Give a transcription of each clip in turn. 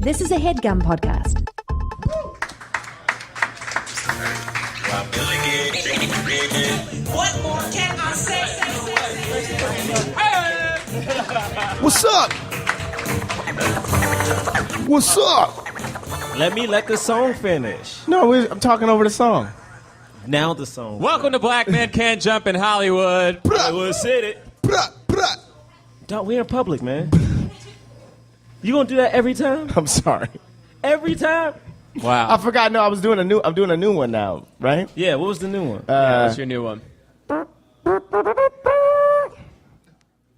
This is a HeadGum podcast. What more can I say? What's up? What's up? Let the song finish. No, I'm talking over the song. Now the song. Welcome to Black Man Can't Jump in Hollywood. Hollywood City. Dog, we in public, man. You gonna do that every time? I'm sorry. Every time? Wow. I forgot. No, I'm doing a new one now, right? Yeah, what was the new one? What's your new one?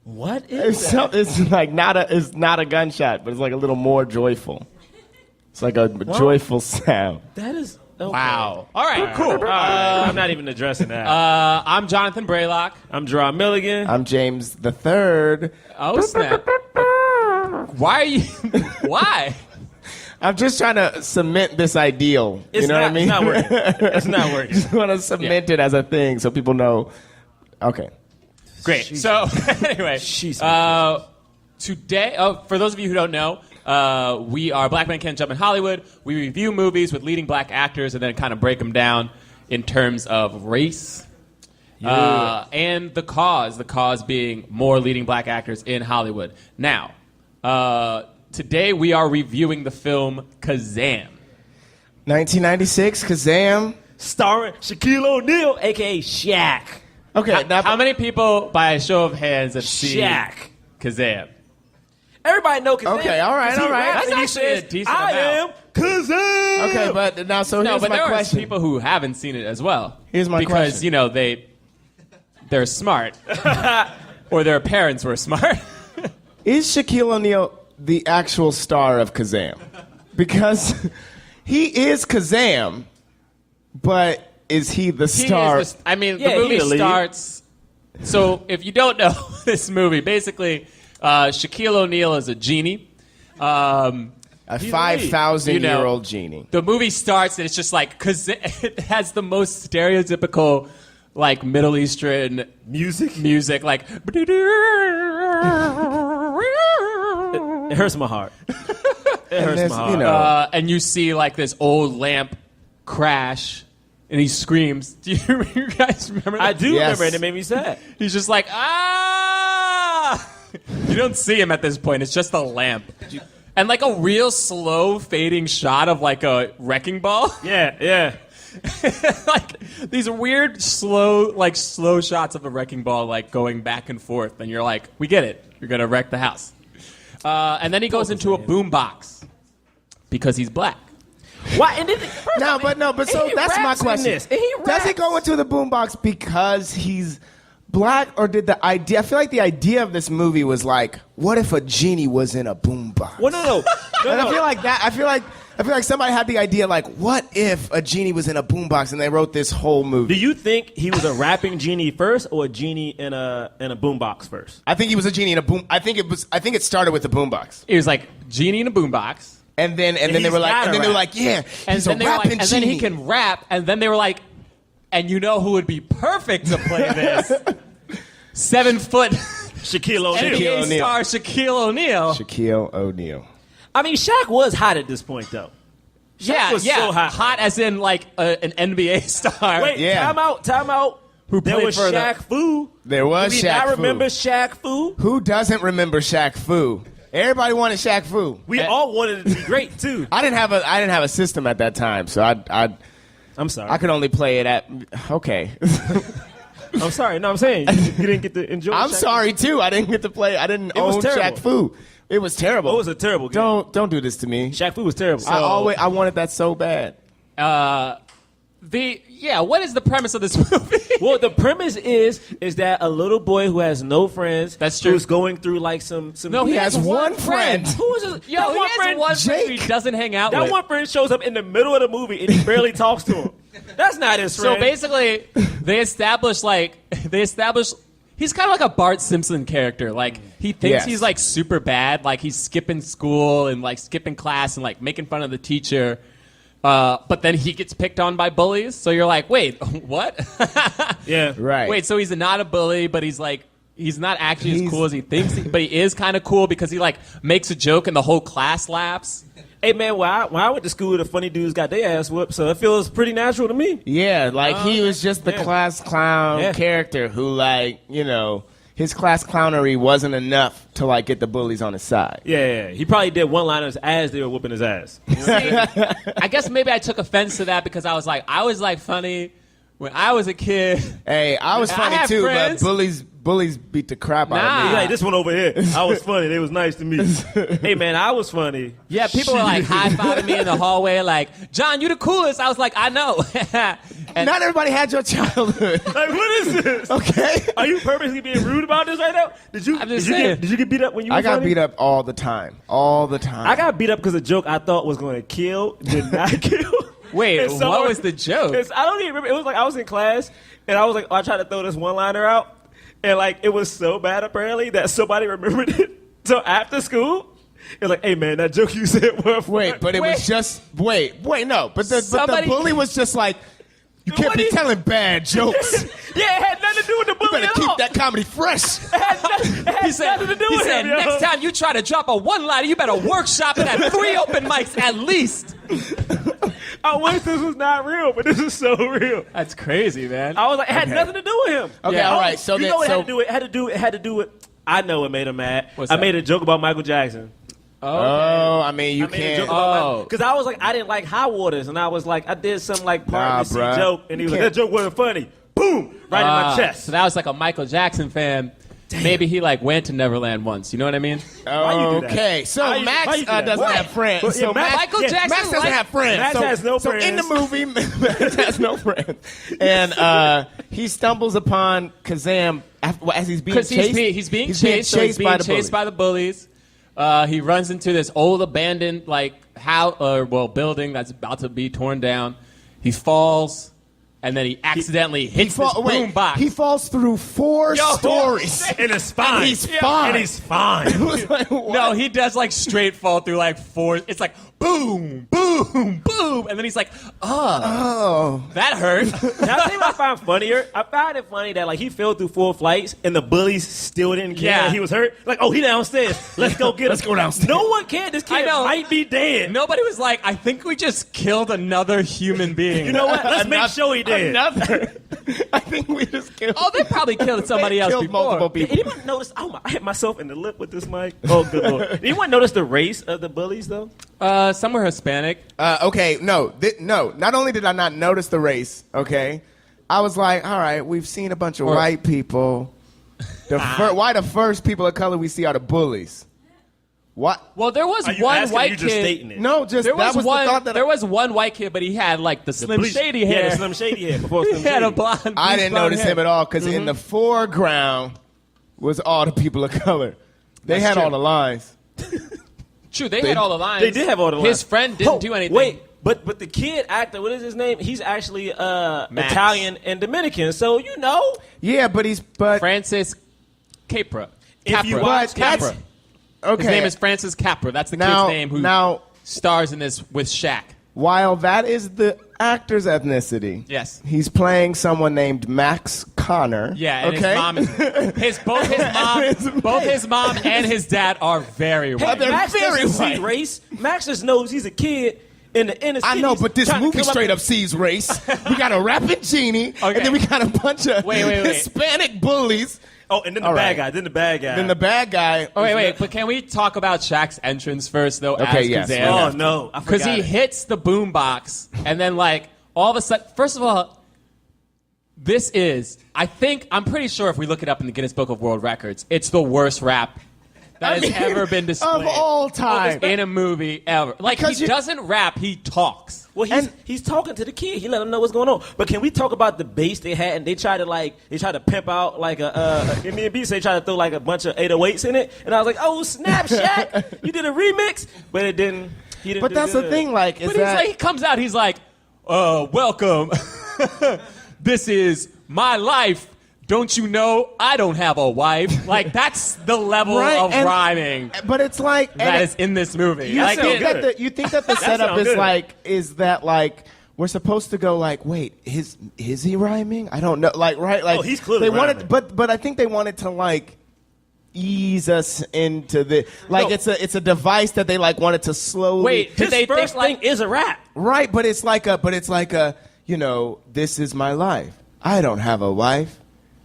What is that? It's like it's not a gunshot, but it's like a little more joyful. It's like a joyful sound. That is... Okay. Wow. All right, cool. All right, I'm not even addressing that. I'm Jonathan Braylock. I'm Jerah Milligan. I'm James the Third. Oh, snap. Why are you... Why? I'm just trying to cement this ideal. You know what I mean? It's not working. It's not working. Just want to cement it as a thing so people know. Okay. Great. So, anyway, today, for those of you who don't know, we are Black Men Can't Jump in Hollywood. We review movies with leading black actors and then kind of break them down in terms of race and the cause being more leading black actors in Hollywood. Now, today we are reviewing the film Kazaam. 1996, Kazaam. Starring Shaquille O'Neal, a.k.a. Shaq. Okay. How many people, by a show of hands, have seen Shaq. Kazaam? Everybody know Kazaam. Okay, all right. That's actually a decent I amount. am Kazaam. Okay, but now, so No, here's but my there question. are people who haven't seen it as well. Here's my because, question. you know, they're smart. Or their parents were smart. Is Shaquille O'Neal the actual star of Kazaam? Because he is Kazaam, but is he the star? The Yeah, movie he the lead. starts... So, if you don't know this movie, basically, Shaquille O'Neal is a genie. A 5,000-year-old genie. The movie starts and it's just like, because it has the most stereotypical, like, Middle Eastern music, like... It hurts my heart. It hurts my heart. You know, and you see, like, this old lamp crash, and he screams. Do you guys remember that? I do Yes. remember it. It made me sad. He's just like, ah! You don't see him at this point. It's just a lamp. And, like, a real slow fading shot of, like, a wrecking ball. Yeah. Like, these weird, slow shots of a wrecking ball, like, going back and forth. And you're like, we get it. You're going to wreck the house. And then he goes into a boombox because he's black. Why? And then, but so that's my question. Does he go into the boombox because he's black, or did the idea? I feel like the idea of this movie was like, what if a genie was in a boombox? Well, no. And I feel like that. I feel like somebody had the idea, like, what if a genie was in a boombox, and they wrote this whole movie. Do you think he was a rapping genie first, or a genie in a boombox first? I think he was a genie in a boom. I think it started with the boombox, He was like, genie in a boombox. and then they he's were like, gotta and then they were rap. like, yeah, And he's then a they were rapping like, and genie. then he can rap. And then they were like, and you know who would be perfect to play this? 7 foot Shaquille O'Neal. NBA O'Neal. star Shaquille O'Neal. Shaquille O'Neal. I mean, Shaq was hot at this point, though. Yeah, was so hot. as in like an NBA star. Wait, Yeah. time out. Who There played was for the- Shaq Fu. There was Do we Shaq not Fu. remember Shaq Fu? Who doesn't remember Shaq Fu? Everybody wanted Shaq Fu. We all wanted it to be great, too. I didn't have a system at that time, so I'm sorry. I could only play it at. Okay. I'm sorry. No, I'm saying you didn't get to enjoy I'm Shaq sorry too. I didn't get to play. I didn't was own terrible. Shaq Fu. It was terrible. It was a terrible game. Don't do this to me. Shaq Fu was terrible. I wanted that so bad. What is the premise of this movie? Well, the premise is that a little boy who has no friends, That's true. who's going through like some. No, He has one friend. Who is this? Yo, that he one has friend, one friend Jake. he doesn't hang out That with. one friend shows up in the middle of the movie and he barely talks to him. That's not his friend. So basically, they establish he's kind of like a Bart Simpson character. Like he thinks Yes. he's like super bad. Like he's skipping school and like skipping class and like making fun of the teacher. But then he gets picked on by bullies. So you're like, wait, what? yeah, Right. Wait, so he's not a bully, but he's like, he's not actually as He's- cool as he thinks, but he is kind of cool because he like makes a joke and the whole class laughs. Hey man, when I went to school, the funny dudes got their ass whooped, so it feels pretty natural to me. Yeah, like he was just the class clown character who, like, you know, his class clownery wasn't enough to like get the bullies on his side. Yeah. He probably did one-liners as they were whooping his ass. You know what I'm saying? I guess maybe I took offense to that because I was like funny when I was a kid. Hey, I was funny too, friends. but bullies beat the crap out of He's me. like, this one over here, I was funny. They was nice to me. Hey, man, I was funny. Yeah, people were like high-fiving me in the hallway like, John, you the coolest. I was like, I know. And not everybody had your childhood. Like, what is this? Okay. Are you purposely being rude about this right now? Did you get beat up when you were I got funny? beat up all the time. All the time. I got beat up because a joke I thought was going to kill did not kill. Wait, And so- what was the joke? I don't even remember. It was like I was in class, and I was like, I tried to throw this one-liner out. And, like, it was so bad, apparently, that somebody remembered it. So after school, it was like, hey, man, that joke you said was Wait, but it was just... Wait, no. But the bully was just like, you can't be telling bad jokes. Yeah, it had nothing to do with the bully You better at keep all. that comedy fresh. It had nothing to do He with said, him, yo. next time you try to drop a one-liner, you better workshop it at 3 open mics at least. I wish this was not real, but this is so real. That's crazy, man. I was like, it had nothing to do with him. Okay, Yeah. all right. So you know what it had to do? It had to do with. I know it made him mad. What's I that? made a joke about Michael Jackson. Oh, I mean, you I made a can't... joke about because I was like, I didn't like High Waters, and I was like, I did some like part Nah, bruh. joke, and he was like, that joke wasn't funny. Boom, right in my chest. So that was like a Michael Jackson fan. Maybe he like went to Neverland once. You know what I mean? Why you do that? Okay, so Why you Max do that? doesn't What? have friends. Well, So yeah, Michael Jackson Max doesn't have friends. Max has no So in the friends. movie, Max has no friends, and he stumbles upon Kazaam as he's being Because chased. he's being chased by the bullies. He runs into this old abandoned building that's about to be torn down. He falls, and then he accidentally hits this boom box. He falls through 4 stories. And it's fine. And he's fine. And he's fine. It was like, what? No, he does like straight fall through like 4. It's like boom, boom, boom, and then he's like, Oh. that hurt. Now, I'll tell you what I find funnier. I find it funny that like he fell through 4 flights and the bullies still didn't care. Yeah. He was hurt. Like, oh, he downstairs. Let's go get him. Let's go downstairs. No one cared. This I kid know. might be dead. Nobody was like, I think we just killed another human being. You know what? Let's make sure he did. Another. I think we just killed. Oh, they probably killed somebody else killed before. multiple Did people. anyone notice? Oh, I hit myself in the lip with this mic. Oh, good lord. Did anyone notice the race of the bullies though? Some were Hispanic. Okay, no. Not only did I not notice the race, okay, I was like, all right, we've seen a bunch of white people. Why the first people of color we see are the bullies? What? Well, there was Are you one asking, or white you kid. just stating it? No, just There that was was one. the thought that There was one white kid, but he had like the Slim Shady hair. Yeah, the Slim Shady hair before Slim He had a Shady. blonde. I didn't blonde notice hair. him at all because in the foreground was all the people of color. They That's had true. all the lines. True, they had all the lines. They did have all the lines. His friend didn't do anything. Wait, but the kid actor, what is his name? He's actually Italian and Dominican, so you know. Yeah, but Francis Capra. If you Capra. watch Capra. that's- okay. His name is Francis Capra. That's the Now- kid's name who now- stars in this with Shaq. While that is the actor's ethnicity, Yes. he's playing someone named Max Connor. Yeah, and okay? his mom is both his mom and his dad are very white. they're Max very doesn't white. see race. Max just knows he's a kid in the inner city. I know, but this trying to movie come straight up sees race. We got a rapping genie, Okay. and then we got a bunch of Wait. Hispanic bullies. Oh, and then the All bad right. guy. Then the bad guy. Then the bad guy. Oh, wait, but can we talk about Shaq's entrance first, though? Okay, as yes. Kazaam? Oh no, I Because forgot he it. hits the boom box, and then like all of a sudden, first of all, I'm pretty sure if we look it up in the Guinness Book of World Records, it's the worst rap that has ever been displayed of all time. in a movie ever. Like Because he doesn't rap, he talks. Well, he's talking to the kid. He let him know what's going on. But can we talk about the bass they had? And they tried to pimp out like in me and B. So they tried to throw like a bunch of 808s in it. And I was like, oh snap, Shaq, you did a remix, but it didn't. He didn't. But do that's the good. thing, like, is But he's that like, he comes out, he's like, welcome. This is my life. Don't you know I don't have a wife? Like, that's the level Right, of and- rhyming But it's like that is in this movie. You, Like, think it- that you think that the setup sound is good. like we're supposed to go like, wait, is he rhyming? I don't know. Like, right? Like, Oh, he's clearly they wanted, rhyming. but I think they wanted to like, ease us into the it's a device that they like wanted to slowly. Wait, His first thing is a rap. Right, but it's like a this is my life. I don't have a wife.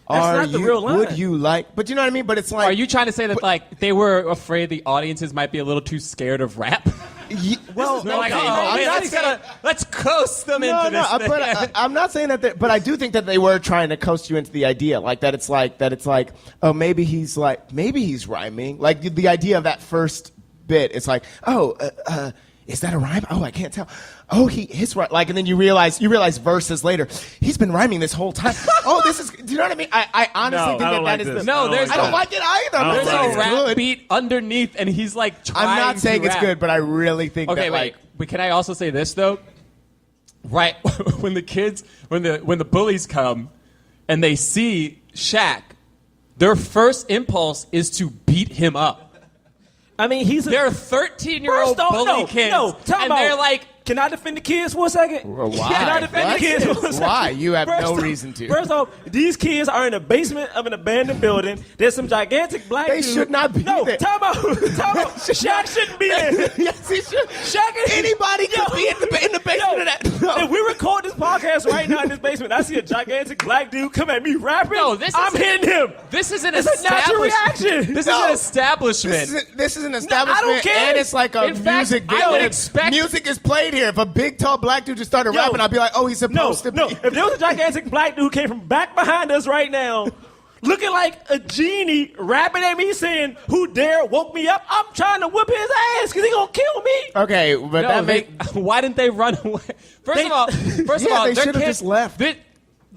That's not the real line. Would you like? But you know what I mean. But it's like. Are you trying to say that like they were afraid the audiences might be a little too scared of rap? Well, They're like, let's coast them into this thing. But I'm not saying that. But I do think that they were trying to coast you into the idea, like that. It's like, oh, maybe he's rhyming. Like the idea of that first bit. It's like, is that a rhyme? Oh, I can't tell. Oh, his right. Like, and then you realize verses later, he's been rhyming this whole time. Oh, this is. Do you know what I mean? I honestly think that is the. No, I don't like it either. There's a rap beat underneath, and he's like trying. I'm not saying it's good, but I really think. Okay, that, wait. But can I also say this though? Right when the bullies come, and they see Shaq, their first impulse is to beat him up. I mean, they're 13-year-old bully kids, and they're like, can I defend the kids for a second? Well, why? Can I defend the kids for a second? Why? You have no reason to. First off, these kids are in the basement of an abandoned building. There's some gigantic black dudes. They should not be there. Time out. Shaq shouldn't be there. Yes, he should. Anybody could be in the basement of that. No. If we record this podcast right now in this basement, I see a gigantic black dude come at me rapping. No, I'm hitting him. This is an It's a natural reaction. This is an establishment. This is an establishment, I don't care. and it's like a music video. I would expect music is played here. If a big, tall black dude just started rapping, I'd be like, oh, he's supposed to be. No, if there was a gigantic black dude came from back behind us right now, looking like a genie, rapping at me saying, "Who dare woke me up?" I'm trying to whip his ass because he gonna kill me. Okay, but why didn't they run away? First of all, they should have just left.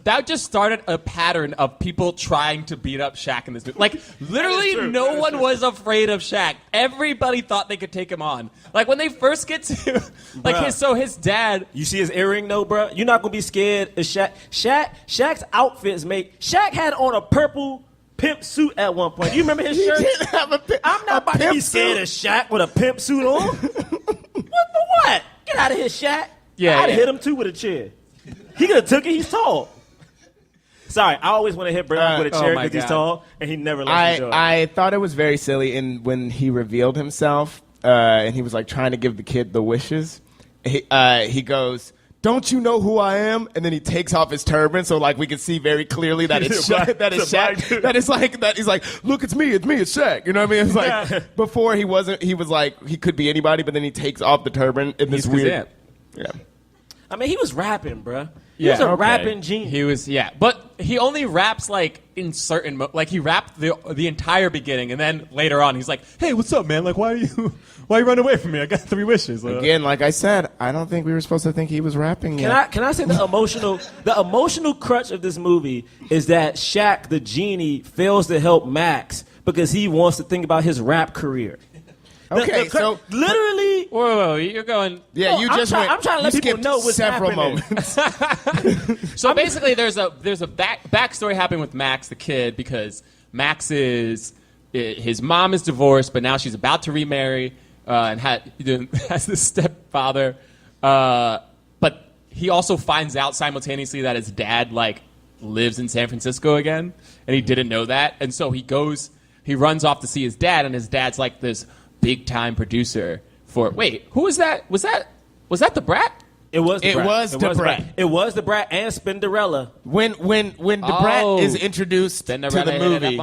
That just started a pattern of people trying to beat up Shaq in this movie. Like, literally no one was afraid of Shaq. Everybody thought they could take him on. Like, when they first get to, like, his dad. You see his earring, though, bro? You're not going to be scared of Shaq. Shaq's outfits Shaq had on a purple pimp suit at one point. Do you remember his shirt? He didn't have I'm not about to be scared of Shaq with a pimp suit on. What? Get out of here, Shaq. Yeah, I'd have hit him, too, with a chair. He could have took it. He's tall. Sorry, I always want to hit Braylock with a chair because he's tall, and he never lets me do it. I thought it was very silly when he revealed himself, and he was like trying to give the kid the wishes. He goes, "Don't you know who I am?" And then he takes off his turban, so like we can see very clearly that it's Shaq. Shaq. That is like that. He's like, "Look, it's me, it's Shaq." You know what I mean? It's like before he wasn't. He was like he could be anybody, but then he takes off the turban in this weird. Yeah. I mean, he was rapping, bruh. He was a rapping genie. He was, but he only raps like in certain, like he rapped the entire beginning, and then later on he's like, "Hey, what's up, man? Like, why you run away from me? I got 3 wishes." Again, like I said, I don't think we were supposed to think he was rapping yet. Can I say the emotional crutch of this movie is that Shaq the genie fails to help Max because he wants to think about his rap career. Okay, so literally, whoa, you're going. Yeah, I'm trying to let people know what's several happening. Moments. So basically, there's a backstory happening with Max the kid because his mom is divorced, but now she's about to remarry and has this stepfather. But he also finds out simultaneously that his dad like lives in San Francisco again, and he didn't know that, and so he runs off to see his dad, and his dad's like this big-time producer for... Wait, who was that? Was that the Brat? It was the Brat. Brat. It was the Brat and Spinderella. When the Brat is introduced to the movie...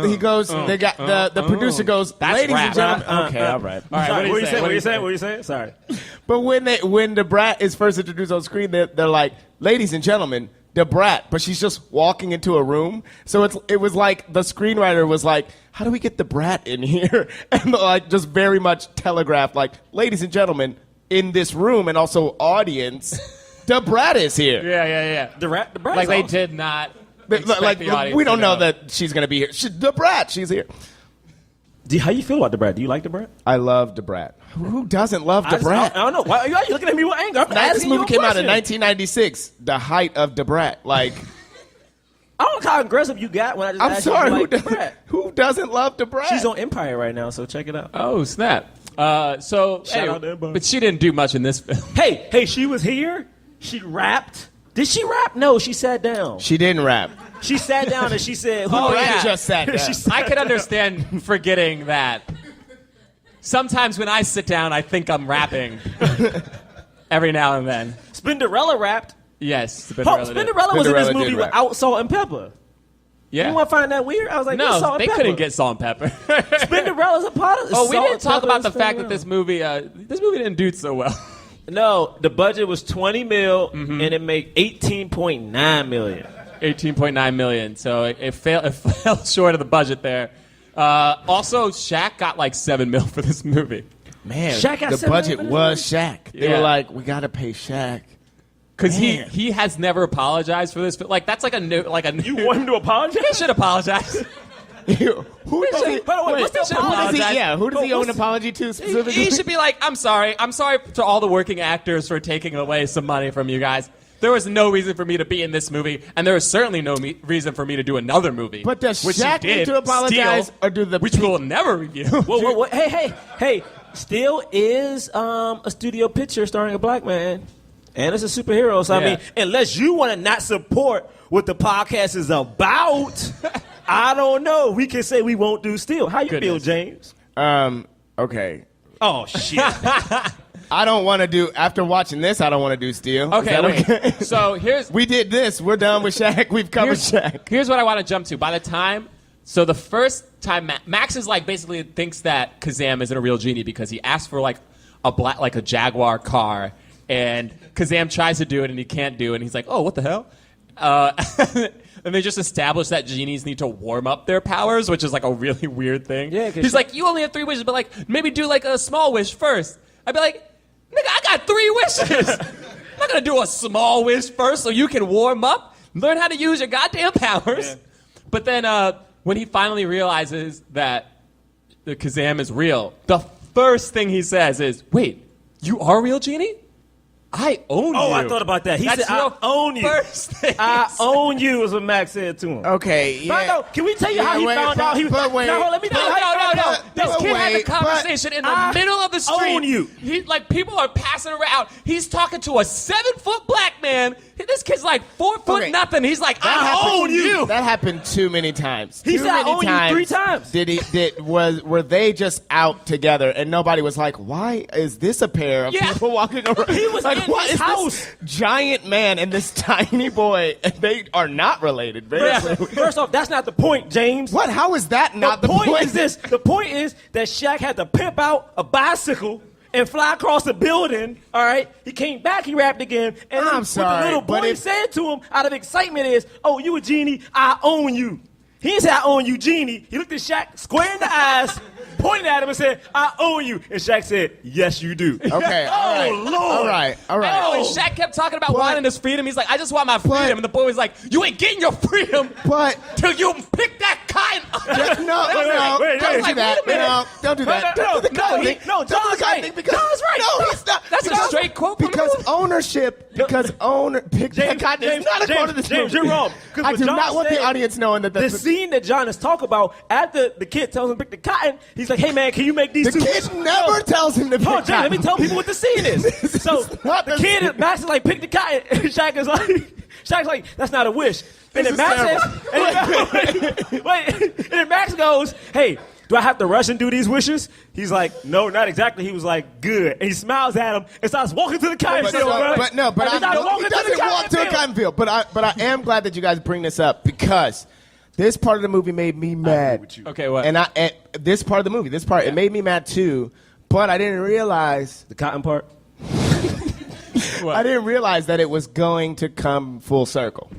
He goes... The producer goes, "Ladies and gentlemen..." Okay, all right. All right, what are you saying? Sorry. But when the Brat is first introduced on screen, they're like, "Ladies and gentlemen, the Brat," but she's just walking into a room. So it was like the screenwriter was like, "How do we get the Brat in here?" And like just very much telegraphed, like, "Ladies and gentlemen, in this room and also audience, the Brat is here." Yeah. The Brat. Like they did not. Like we don't know that she's gonna be here. The Brat, she's here. How you feel about the Brat? Do you like the Brat? I love the Brat. Who doesn't love the Brat? I don't know. Why are you looking at me with anger? This movie came out in 1996, the height of the Brat. Like, I don't know how aggressive you got when I just asked you if you like the Brat. Who doesn't love the Brat? She's on Empire right now, so check it out. Oh, snap. Shout out to Empire. But she didn't do much in this film. Hey, she was here. She rapped. Did she rap? No, she sat down. She didn't rap. She sat down and she said, "Who?" Oh, Brad yeah. just sat down. I can understand forgetting that. Sometimes when I sit down, I think I'm rapping. Every now and then. Spinderella rapped. Yes, Spinderella was in this Spinderella movie did rap. without salt and pepper. Yeah. You want to find that weird? I was like, what's No, salt they and pepper? couldn't get salt and pepper. Spinderella's a part of. Oh, we salt didn't and talk pepper about is the fact that Spinderella. this movie didn't do so well. No, the budget was $20 million and it made $18.9 million. 18.9 million. So it fell short of the budget there. Also, Shaq got like $7 million for this movie. Man, Shaq got the $7 budget million? was Shaq. They Yeah. were like, we got to pay Shaq. Because Man. he has never apologized for this. But like that's like a new You want him to apologize? He should apologize. Who does he? By the way, what's the who does he? apologize? Yeah, who does he owe an what's- apology to specifically? He should be like, I'm sorry to all the working actors for taking away some money from you guys. There was no reason for me to be in this movie, and there was certainly no reason for me to do another movie. But does which he Shaq did, need to apologize, Steel, or do the which we will never review. Whoa. Hey. Steel is a studio picture starring a black man. And it's a superhero. So, I Yeah. mean, unless you want to not support what the podcast is about, I don't know. We can say we won't do Steel. How you feel, Goodness. James? Okay. Oh, shit. I don't want to do, after watching this, I don't want to do Steel. Is Okay, that wait. okay? So here's We did this. We're done with Shaq. We've covered Shaq. Here's what I want to jump to. By the time, so the first time Max is like basically thinks that Kazaam isn't a real genie because he asked for like a Jaguar car, and Kazaam tries to do it and he can't do it, and he's like, oh, what the hell? And they just established that genies need to warm up their powers, which is like a really weird thing. Yeah, 'cause he's like, you only have 3 wishes, but like maybe do like a small wish first. I'd be like, nigga, I got 3 wishes. I'm not gonna do a small wish first so you can warm up, learn how to use your goddamn powers. Yeah. But then when he finally realizes that the Kazaam is real, the first thing he says is, wait, you are a real genie? I own you. Oh, I thought about that. He That's said, I the own you. First thing I he said. own you is what Max said to him. Okay, But yeah. no, can we tell you how he wait, found out he was... but wait. No, let me tell you how he found out. This but kid had the wait, but conversation in the I middle of the street. own you. He like people are passing around. He's talking to a 7-foot black man. This kid's like 4 foot Okay. nothing. He's like, That I happened- own you. That happened too many times. He Too said, I many own you 3 times. Were they just out together and nobody was like, why is this a pair of Yeah. people walking around? He was like, in what his is house. This giant man and this tiny boy, and they are not related. First off, that's not the point, James. What? How is that not the point is this. The point is that Shaq had to pimp out a bicycle and fly across the building, all right? He came back, he rapped again, and then I'm what sorry, the little but boy if- said to him out of excitement is, oh, you a genie, I own you. He didn't say, I own you, genie. He looked at Shaq square in the eyes, pointed at him and said, I own you. And Shaq said, yes, you do. Okay, all right. Oh, Lord. All right, all right. Oh, and Shaq kept talking about But- wanting his freedom. He's like, I just want my freedom. And the boy was like, you ain't getting your freedom But till you pick that cotton. no, wait, don't do wait, that. wait a minute. No, don't do that. No, Don't do the no, cotton he- thing. no, Don't do John's the cotton right. thing because John's right. No, he's not. That's a because- straight quote from the Because movie. ownership, because pick that cotton is not a quote of this James, movie. you're wrong. 'Cause I what do John not want the said- audience knowing that The that's scene that John is talking about, after the kid tells him to pick the cotton, he's like, hey, man, can you make these the two? kid never tells him to pick Hold on, James, let me cotton. tell people what the scene is. So not the the kid, scene. Max is like, pick the cotton. And Shaq's like, that's not a wish. And then is Max terrible. says, wait. And then Max goes, hey, do I have to rush and do these wishes? He's like, no, not exactly. He was like, good. And he smiles at him and starts walking to the cotton But, field, bro. but no, but And he starts he walking to the doesn't walk to a field. cotton field. But I am glad that you guys bring this up because this part of the movie made me mad. Okay, what? And this part of the movie, it made me mad too. But I didn't realize The cotton part? What? I didn't realize that it was going to come full circle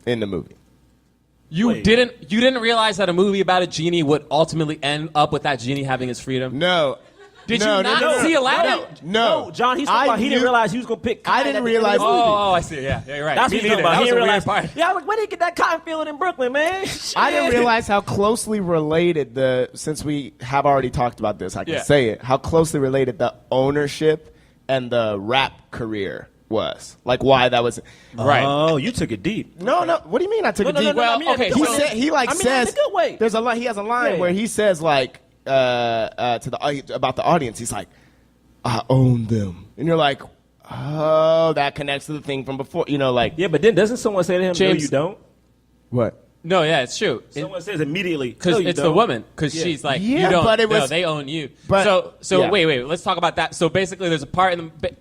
in the movie. You Wait. didn't realize that a movie about a genie would ultimately end up with that genie having his freedom? No. Did No, you no, not no, see no, Aladdin? No, John, he's talking about he didn't realize he was going to pick cotton. I didn't at the end of the realize- movie. Oh, I see. Yeah, you're right. That's Me what he's talking neither. about. That He was a didn't weird realize. part. Yeah, I was like, where did he get that cotton field in Brooklyn, man? I didn't realize how closely related since we have already talked about this, I can Yeah. say it, how closely related the ownership and the rap career was. Like why that was. Right. Oh, you took it deep. No, what do you mean I took No, it no, no, deep? no, Well, I mean that in a okay, good He way. said he like I mean that says in a good way. there's a line. He has a line Yeah. where he says like to the about the audience. He's like, I own them, and you're like, oh, that connects to the thing from before. You know, like Yeah, but then doesn't someone say to him, James- no, you don't? what? No, yeah, it's true. Someone says immediately. Because no, you it's don't. the woman. Because she's like, Yeah, you don't. but it was- no, they own you. but- so yeah. wait. Let's talk about that. So basically, there's a part in the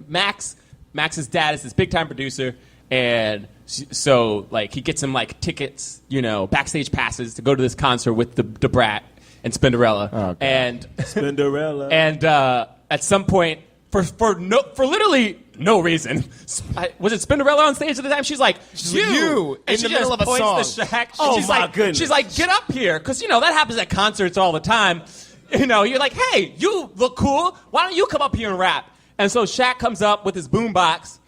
Max's dad is this big time producer, and so like he gets him like tickets, backstage passes to go to this concert with the Brat and Spinderella. Oh, God. And Cinderella. and at some point, for literally no reason, was it Spinderella on stage at the time? She's like, you and in she the middle just of a points song. to Shaq. Oh, she's my like, goodness. She's like, get up here, because that happens at concerts all the time. You're like, hey, you look cool. Why don't you come up here and rap? And so Shaq comes up with his boombox.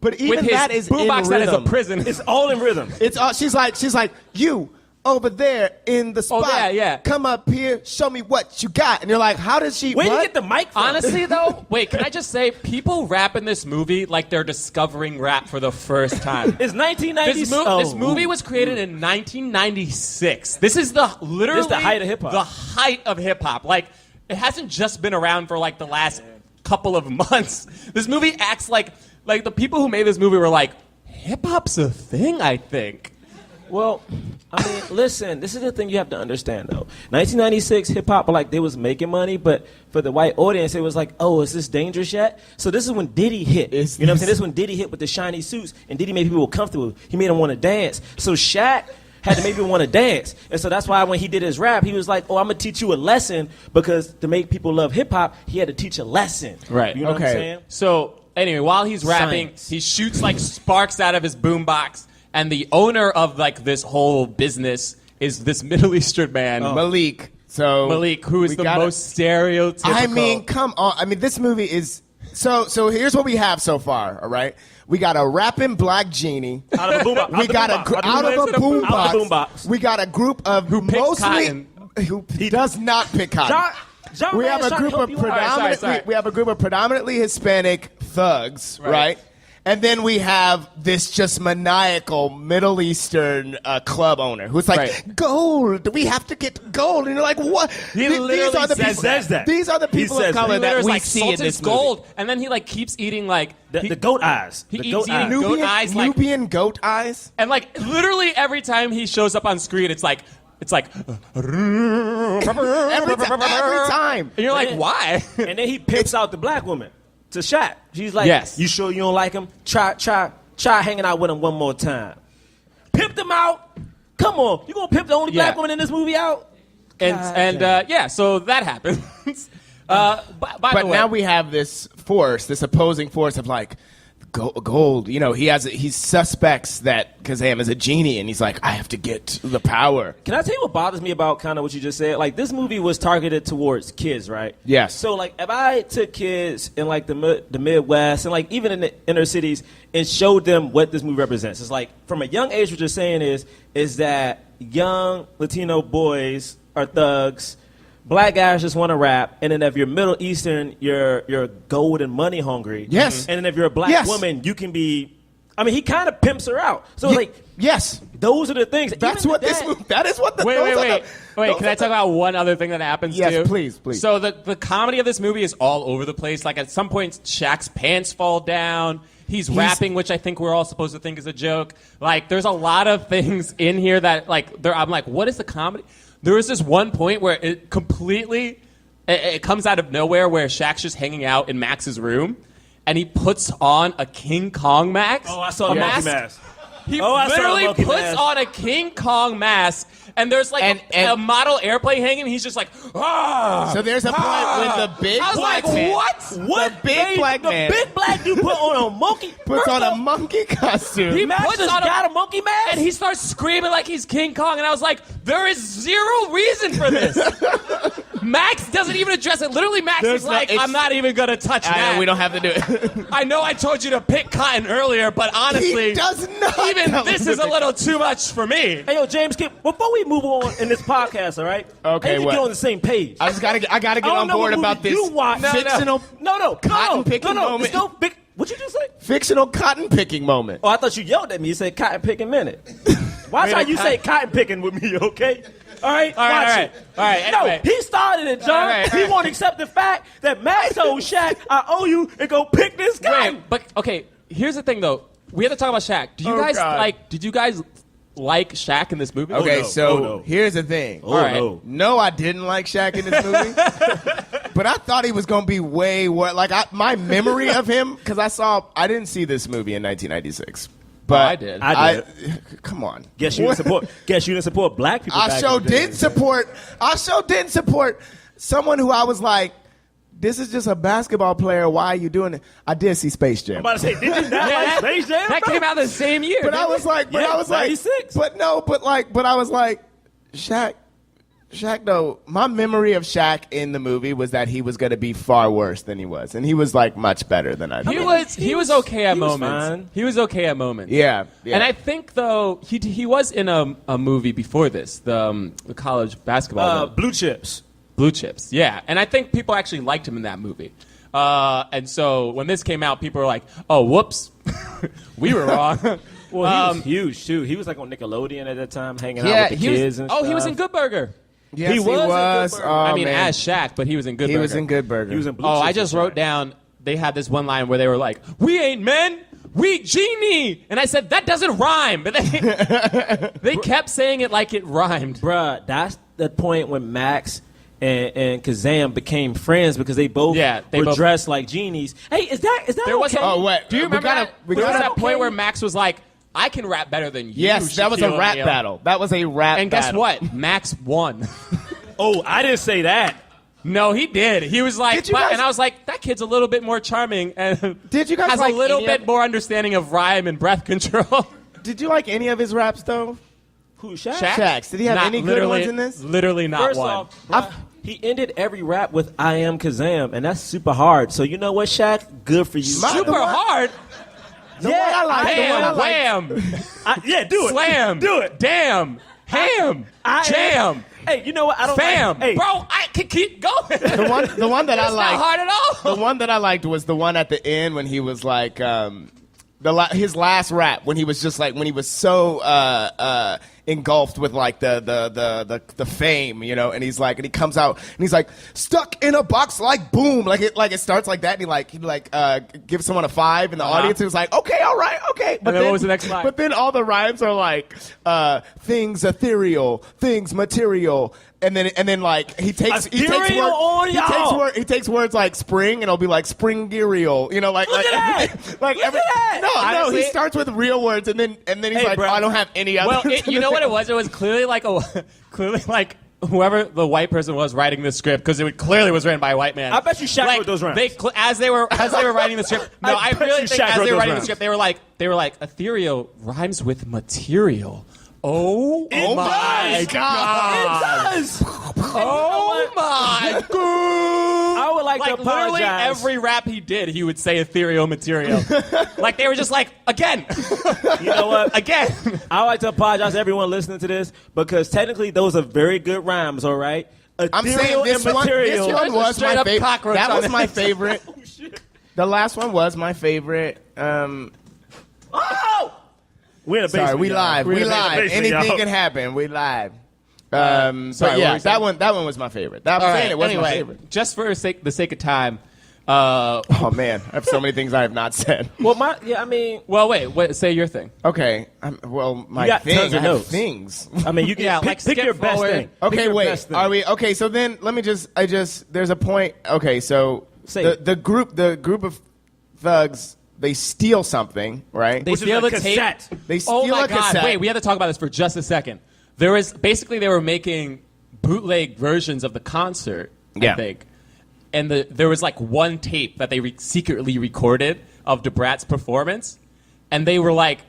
But even with his that is in boombox that is a rhythm. prison. It's all in rhythm. It's all, she's like, you over there in the spot. there, yeah. Come up here, show me what you got. And you're like, how does she? Where do you what? get the mic from? Honestly, though, wait, can I just say, people rap in this movie like they're discovering rap for the first time. It's 1990. This movie was created in 1996. This is literally This is the height of hip-hop. The height of hip hop. Like, it hasn't just been around for like the last couple of months. This movie acts like the people who made this movie were like, hip hop's a thing, I think. Well, I mean, listen, this is the thing you have to understand, though. 1996, hip-hop, like, they was making money, but for the white audience, it was like, oh, is this dangerous yet? So this is when Diddy hit. You know what I'm saying? This is when Diddy hit with the shiny suits, and Diddy made people comfortable. He made them want to dance. So Shaq had to make people want to dance. And so that's why when he did his rap, he was like, oh, I'm going to teach you a lesson, because to make people love hip-hop, he had to teach a lesson. Right. You know what I'm saying? So, anyway, while he's rapping, Science. he shoots, like, sparks out of his boombox. And the owner of like this whole business is this Middle Eastern man, Malik. So Malik, who is we the gotta- most stereotypical. I mean, come on. I mean, this movie is so. Here's what we have so far. All right, we got a rapping black genie. Out of a boombox. We got out of a boombox. We got a group of Who picks mostly cotton. who does not pick cotton. John We Man's have a trying to group help of you out. predominantly Sorry. we have a group of predominantly Hispanic thugs, right? And then we have this just maniacal Middle Eastern club owner who's like, Right. gold. We have to get gold. And you're like, what? He literally says that. These are the people says of color He that literally we like, see salt in this is gold, movie. and then he like keeps eating like The goat eyes. He The eats goat eating eyes. goat eyes, like- Nubian goat eyes. and like literally every time he shows up on screen, it's like Every time. and you're like, why? And then he pimps out the black woman to Shaq. She's like, Yes. you sure you don't like him? Try hanging out with him one more time. Pimped him out. Come on. You gonna pimp the only black Yeah. woman in this movie out? Yeah, so that happens. By But the way, now we have this opposing force of like gold. You know, he suspects that Kazaam is a genie, and he's like, I have to get the power. Can I tell you what bothers me about kind of what you just said? Like, this movie was targeted towards kids, right? Yes. So, like, if I took kids in, like, the Midwest and, like, even in the inner cities and showed them what this movie represents, it's like, from a young age, what you're saying is that young Latino boys are thugs, black guys just want to rap, and then if you're Middle Eastern, you're gold and money hungry. Yes. And then if you're a black Yes. woman, you can be... I mean, he kind of pimps her out. So, like... Yes. Those are the things. That's Even what the this dad- movie. That is what the. Wait, those are wait. the- Wait, those can are I talk about one other thing that happens Yes, too? please. So the comedy of this movie is all over the place. Like at some point, Shaq's pants fall down. He's rapping, which I think we're all supposed to think is a joke. Like, there's a lot of things in here that, like, I'm like, what is the comedy? There was this one point where it completely, it comes out of nowhere where Shaq's just hanging out in Max's room, and he puts on a King Kong mask. Oh, I saw the monkey mask. He I saw the literally monkey puts mask. on a King Kong mask, and there's like a model airplane hanging, and he's just like, ah. So there's a point when the big I was black like, man, what? The big black man The big black dude put on a monkey. puts on a monkey costume. He Max puts just on got a monkey mask. and he starts screaming like he's King Kong, and I was like, there is zero reason for this. Max doesn't even address it. Literally, Max There's is like, no- I'm not even gonna touch that. we don't have to do it. I know I told you to pick cotton earlier, but honestly, He does not even tell this him is to a pick- little too much for me. Hey, yo, James, before we move on in this podcast, all right? Okay, I need to what? get on the same page. I gotta get I on don't know board what about movie this you watch. fictional cotton picking moment. It's no big. What you just say? fictional cotton picking moment. Oh, I thought you yelled at me. You said cotton picking minute. Watch how you say cotton picking with me, okay? All right, All right, watch all right, it. all right, No, anyway. he started it, John. All right, all He right. won't accept the fact that Max told Shaq, "I owe you," and go pick this guy. Wait, but okay, here's the thing though. We have to talk about Shaq. Do you Oh, guys God. like? Did you guys like Shaq in this movie? Okay, no. so Oh, no. here's the thing. Oh, right. no. No, I didn't like Shaq in this movie. But I thought he was going to be way worse. Like, my memory of him, because I didn't see this movie in 1996. But I did. I did. Come on. Guess you didn't support black people. I back sure in the day. didn't support someone who I was like, this is just a basketball player. Why are you doing it? I did see Space Jam. I'm about to say, did you not like Space Jam? That bro? came out the same year. But I was like, 96. but I was like, Shaq though, my memory of Shaq in the movie was that he was going to be far worse than he was. And he was like much better than I thought. He was okay at he was moments. fine. He was okay at moments. Yeah. And I think though he was in a movie before this, the college basketball Blue Chips. Blue Chips. Yeah, and I think people actually liked him in that movie. And so when this came out, people were like, "Oh, whoops, we were wrong." Well, he was huge too. He was like on Nickelodeon at that time, hanging out with the kids and stuff. he was in Good Burger. Yes, he was in Good Burger. Oh, I mean, man. as Shaq, but he was in Good Burger. He was in Good Burger. He was in Blue Oh, Chips. I just wrote down. They had this one line where they were like, "We ain't men, we genie," and I said that doesn't rhyme, but they kept saying it like it rhymed. Bruh, that's the point when Max and Kazaam became friends because they both were dressed like genies. Hey, is that There was okay? Oh, wait. Do you remember that? we There was gotta- that point where Max was like, "I can rap better than you." Yes, that was a Shaquille rap O'Neal." battle. That was a rap And guess battle. what? Max won. Oh, I didn't say that. No, he did. He was like, Did you guys- and I was like, that kid's a little bit more charming and Did you guys has like a little any bit of- more understanding of rhyme and breath control. Did you like any of his raps, though? Who, Shaq? Shaq's. Did he have Not any good literally- ones in this? Literally not First one. off, bruh, he ended every rap with "I am Kazaam," and that's super hard. So you know what, Shaq? Good for you. Super hard. The one I like. The one I Damn, like. wham, Yeah, do it. slam, Do it. Damn, ham, jam, Hey, you know what? I don't fam. like. Hey, Bro, I can keep going. The one that I It's not liked. hard at all. The one that I liked was the one at the end when he was like, his last rap when he was just like when he was so engulfed with like the fame, you know, and he's like, and he comes out and he's like stuck in a box like boom, like it starts like that, and he gives someone a 5 in the audience. He was like, okay, all right, okay. But then what was the next line? But then all the rhymes are like things ethereal, things material. And then like he takes Ethereal on y'all. he takes words like spring and it'll be like springerial, you know, like Look at that. like Look every, at that. no, Honestly- he starts with real words and then he's Hey, like, bro. oh, I don't have any other. Well, you know what it was? It was clearly like whoever the white person was writing the script, because it clearly was written by a white man. I bet you Shaq wrote those rhymes. As they were writing the script. No, I bet really you think Shaq as wrote they were those writing the rhymes. script, they were like ethereal rhymes with material. Oh my does. god! It does. Oh my god! I would like to literally apologize. every rap he did, he would say ethereal material. Like they were just like, again, You know what? again. I would like to apologize to everyone listening to this because technically those are very good rhymes. All right. I'm saying Ethereal this and one material. was my Straight up favorite. cockroach That on was it. my favorite. The last one was my favorite. Oh! We're in a basement. Sorry, we y'all. live. We're We in a live. basement, Anything y'all. can happen. We live. sorry, But what yeah, were you saying? that one was my favorite. I'm All saying right, it was my anyway, favorite. just for the sake of time. Oh man, I have so many things I have not said. Well, I mean, Well, wait. Say your thing. Okay, my You got thing. tons of I have notes. things. I mean, you can Yeah, pick, like pick skip your best forward. thing. Pick Okay, your wait. best thing. Are we okay? So then, let me just. There's a point. Okay, so Say it. the group of thugs, they steal something, right? They Which is steal a the tape. cassette. They steal Oh my a god! cassette. Wait, we have to talk about this for just a second. There was basically they were making bootleg versions of the concert. Yeah. I think, and there was like one tape that they secretly recorded of DeBrat's performance, and they were like,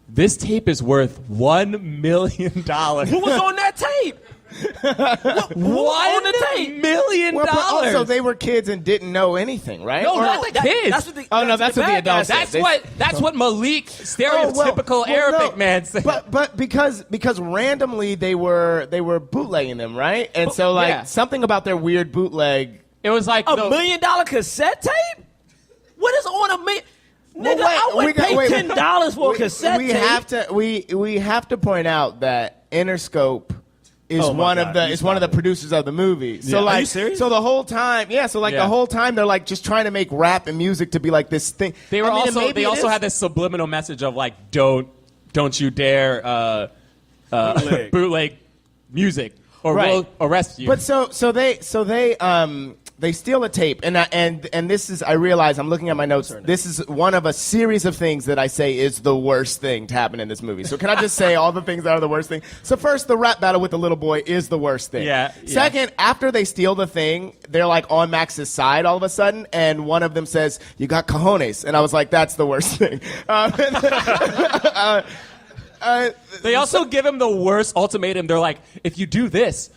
"This tape is worth $1 million." Who was on that tape? $1 million. Well, but also they were kids and didn't know anything, right? No, Or- not the kids. That's what the, Oh, no, that's what the bad guys adults said. said. That's what Malik, stereotypical Arabic no, man, said. But because randomly they were bootlegging them, right? And so like yeah. something about their weird bootleg. It was like $1 million cassette tape? What is on $1 million? Nigga, I would pay $10 for a cassette tape. We have to point out that Interscope is Oh my one God, of the you is one of the stop it. producers of the movie. So Yeah. like Are you serious? so the whole time, the whole time they're like just trying to make rap and music to be like this thing. They were I mean, also maybe they it also is- had this subliminal message of like don't you dare bootleg music, or Right. we'll arrest you. But so they steal a tape, and this is, I realize I'm looking at my notes. This is one of a series of things that I say is the worst thing to happen in this movie. So can I just say all the things that are the worst thing? So first, the rap battle with the little boy is the worst thing. Yeah. Second, after they steal the thing, they're like on Max's side all of a sudden, and one of them says, "You got cojones," and I was like, that's the worst thing. They also give him the worst ultimatum. They're like, if you do this,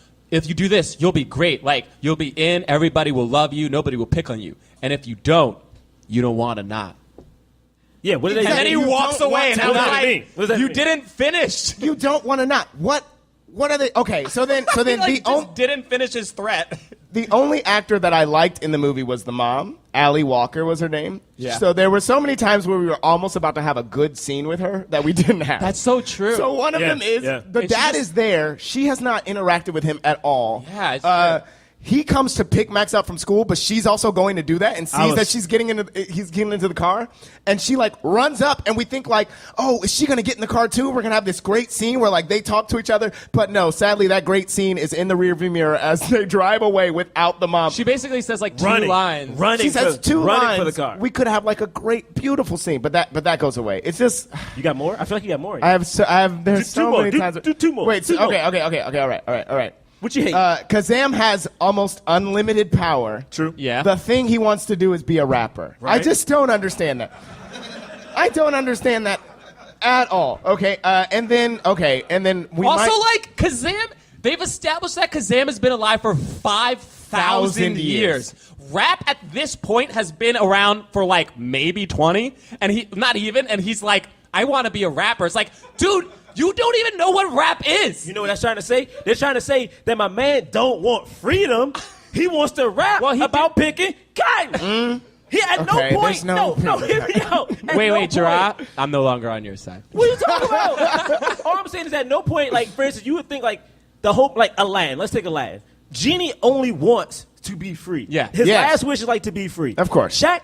you'll be great. Like, you'll be in, everybody will love you, nobody will pick on you. And if you don't want to not. Yeah, what did they And then he You walks don't away, want and to I'm not. like, What does that you mean? didn't finish. You don't want to not. What are they? Okay, so then He just didn't finish his threat. the only actor that I liked in the movie was the mom. Allie Walker was her name. Yeah. So there were so many times where we were almost about to have a good scene with her that we didn't have. That's so true. So one of them is the And she dad just- is there. She has not interacted with him at all. Yeah, it's true. He comes to pick Max up from school, but she's also going to do that and sees that he's getting into the car, and she like runs up, and we think like, oh, is she gonna get in the car too? We're gonna have this great scene where like they talk to each other, but no, sadly that great scene is in the rearview mirror as they drive away without the mom. She basically says like two Running. lines. She says two running lines. for the car. We could have like a great, beautiful scene, but that goes away. It's just. You got more? I feel like you got more. There's Do so two more. many Do- times. do two more. Wait, Two more. okay, all right. What you hate? Kazam has almost unlimited power. True. Yeah. The thing he wants to do is be a rapper. I Right. just don't understand that. I don't understand that at all. Okay, and then we Also, might, like, Kazaam, they've established that Kazaam has been alive for 5,000 years. Rap at this point has been around for like maybe 20, and he's like, I want to be a rapper. It's like, dude, you don't even know what rap is. You know what that's trying to say? They're trying to say that my man don't want freedom. He wants to rap about picking cotton. He at Okay, no point. there's no- Hear me out. At Wait, no Jerah, point- I'm no longer on your side. What are you talking about? All I'm saying is at no point, like, for instance, you would think like the hope, like Aladdin. Let's take Aladdin. Genie only wants to be free. Yeah. His Yes. last wish is like to be free. Of course. Shaq,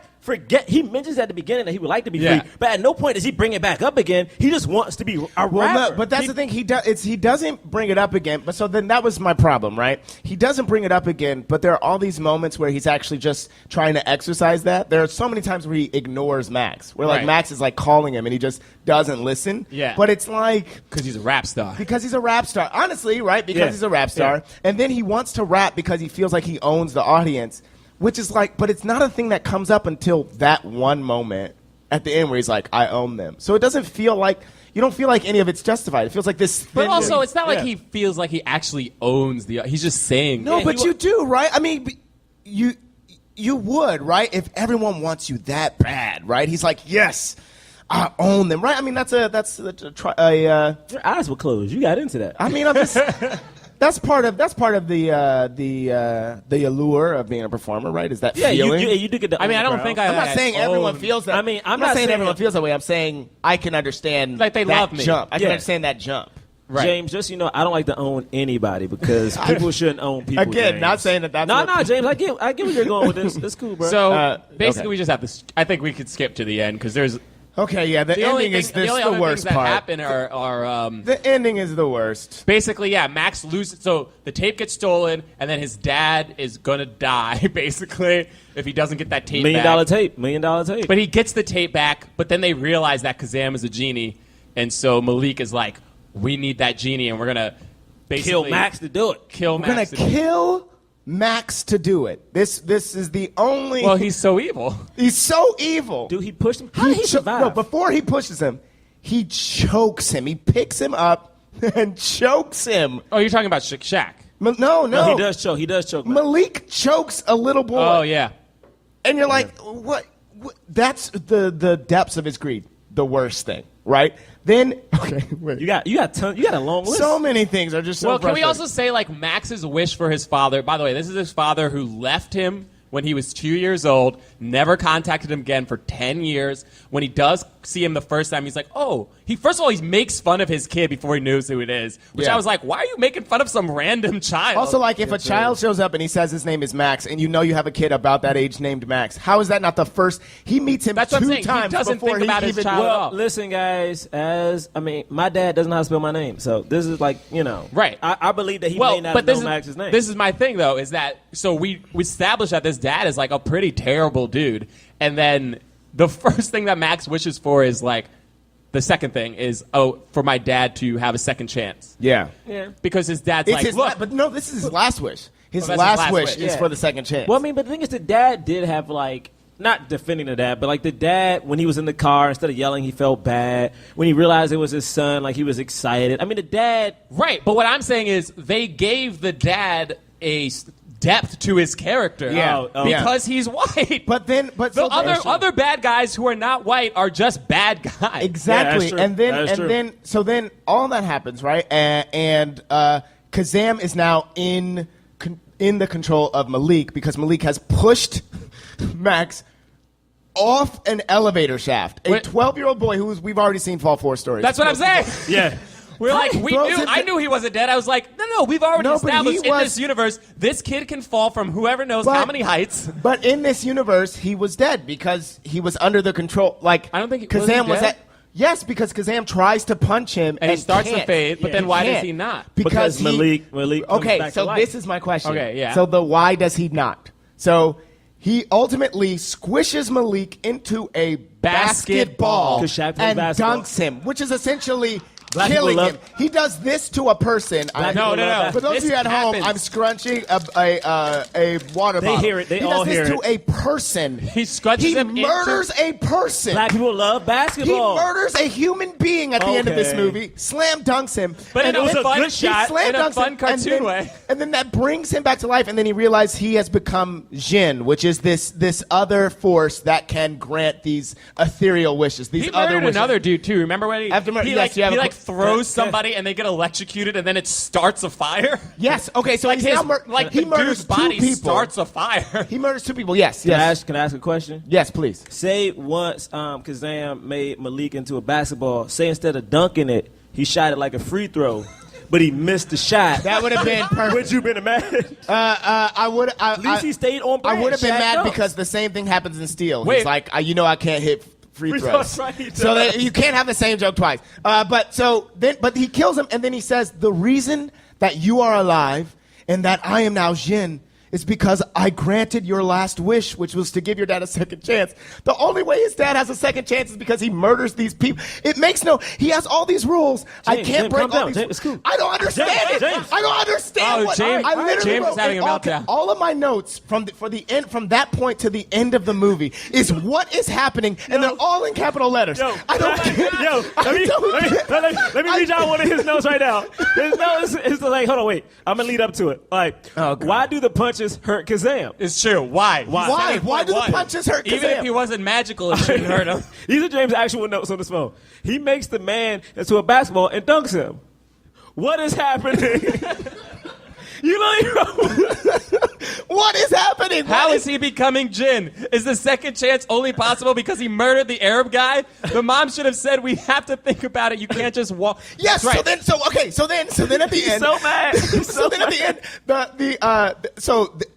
he mentions at the beginning that he would like to be Yeah. free, but at no point does he bring it back up again. He just wants to be a Well, rapper. no, but that's the thing. He doesn't bring it up again. But so then that was my problem, right? He doesn't bring it up again. But there are all these moments where he's actually just trying to exercise that. There are so many times where he ignores Max, where like Right. Max is like calling him and he just doesn't listen. Yeah. But it's like Because he's a rap star. because he's a rap star, honestly, right? Because Yeah. he's a rap star, Yeah. and then he wants to rap because he feels like he owns the audience. Which is like, but it's not a thing that comes up until that one moment at the end where he's like, I own them. So it doesn't feel like, you don't feel like any of it's justified. It feels like this. But thin- also, it's not like Yeah. he feels like he actually owns he's just saying. No, Yeah, but he you do, right? I mean, you would, right? If everyone wants you that bad, right? He's like, yes, I own them, right? I mean, that's Your eyes were closed. You got into that. I mean, I'm just. That's part of the allure of being a performer, right? Is that feeling? you do get the. I mean, I don't underground. think I'm not saying everyone own- feels that. I mean, I'm not not saying saying everyone that- feels that way. I'm saying I can understand Like, they that love me. jump. I can Yeah. understand that jump. Right. James, just I don't like to own anybody because people shouldn't own people. Again, James. not saying that that's No, what- no, James, I get where you're going with this. It's cool, bro. So basically, okay. we just have to. I think we could skip to the end because there's Okay, yeah, the ending is the only the other worst things that part. happen are The ending is the worst. basically, yeah, Max loses. So the tape gets stolen, and then his dad is gonna die, basically, if he doesn't get that tape $1 back. million tape. But he gets the tape back, but then they realize that Kazaam is a genie, and so Malik is like, we need that genie, and we're gonna basically kill Max to do it. Kill We're gonna Max. to do it. kill Max to do it. This is the only. Well, he's so evil. he's so evil. Dude, he pushed him. How did he survive? No, before he pushes him, he chokes him. He picks him up and chokes him. Oh, you're talking about Shaq. No. No, he does choke. He does choke. Max. Malik chokes a little boy. Oh yeah. And you're like, what? That's the depths of his greed. The worst thing, right? Then, okay, wait. You got a long list. So many things are just so Well, can we frustrating. also say like Max's wish for his father? By the way, this is his father who left him when he was 2 years old, never contacted him again for 10 years. When he does see him the first time, he's like, oh, first of all, he makes fun of his kid before he knows who it is, which I was like, why are you making fun of some random child? Also, like, if a child shows up and he says his name is Max, and you know you have a kid about that age named Max, how is that not the first? He meets him That's what I'm 2 saying. times He doesn't before think about he his even. child at all. Well, listen, guys. My dad doesn't know how to spell my name, so this is like, right. I believe that he may not know Max's name. This is my thing, though, is that so we established that this dad is like a pretty terrible dude, and then the first thing that Max wishes for is like. The second thing is, for my dad to have a second chance. Yeah. Because his dad's It's like, his look. but no, this is his last wish. His that's last his last wish wish. is for the second chance. Well, I mean, but the thing is, the dad did have like. Not defending the dad, but like the dad, when he was in the car, instead of yelling, he felt bad. When he realized it was his son, like he was excited. I mean, the dad. Right, but what I'm saying is they gave the dad a depth to his character. Because he's white. But Other bad guys who are not white are just bad guys. Exactly. Yeah, then all that happens, right? And Kazaam is now in the control of Malik because Malik has pushed Max off an elevator shaft. A 12-year-old boy who we've already seen fall 4 stories. That's what I'm saying. Yeah. We're like, I knew he wasn't dead. I was like, no, we've already established in this universe, this kid can fall from whoever knows how many heights. But in this universe, he was dead because he was under the control. Like, I don't think Kazaam was dead? at. Yes, because Kazaam tries to punch him And he starts to can't. fade, but then why Can't. does he not? Because Malik comes Okay, back so to life. this is my question. Okay, yeah. So why does he not? So he ultimately squishes Malik into a basketball 'Cause Shaq plays and basketball. dunks him, which is essentially Black killing people him. He does this to a person. No. For those This of you at home, happens. I'm scrunching a water bottle. hear it. They he all does hear this it. to a person. He scrunches He him into- murders a person. Black people love He basketball. murders a human being at the end of this Okay. movie, slam dunks him. But and in a then fun he shot, slam in a dunks fun him, cartoon and then, way. And then that brings him back to life, and then he realizes he has become Jinn, which is this other force that can grant these ethereal wishes. These He other murdered wishes. another dude too. Remember when he After mur- he yes, like you have he a- like throws somebody and they get electrocuted and then it starts a fire? Yes. Okay. So he's his, now like he the murders dude's body 2 people. starts a fire. He murders 2 people. Yes. Can Yes. I ask a question? Yes. Please. Say once Kazaam made Malik into a basketball, say instead of dunking it, he shot it like a free throw, but he missed the shot. That would have been perfect. Would you been mad? I would. At least he stayed on brand. I would have been Shaq mad dunks. because the same thing happens in Steel. Wait. He's like, I can't hit free throws. Right. So that you can't have the same joke twice. But he kills him, and then he says, the reason that you are alive and that I am now Jin is because I granted your last wish, which was to give your dad a second chance. The only way his dad has a second chance is because he murders these people. It makes he has all these rules. I James, can't James, break calm all down. these James, it's cool. I don't understand it. James. I don't understand Oh, what James- I literally James wrote is having a meltdown. all of my notes from that point to the end of the movie is what is happening, and they're all in capital letters. I don't get it. Let me read y'all one of his notes right now. His notes is like, hold on, wait. I'm gonna lead up to it. Like, why do the punches hurt Kazaam? It's true. Why? Why? Why do the punches hurt Even if Kazaam? he wasn't magical, it shouldn't hurt him. These are James' actual notes on his phone. He makes the man into a basketball and dunks him. What is happening? You know, What is happening? How What is he becoming Jin? Is the second chance only possible because he murdered the Arab guy? The mom should have said, we have to think about it. You can't just walk. Yes. Right. So then at the end, so mad. so then at the end,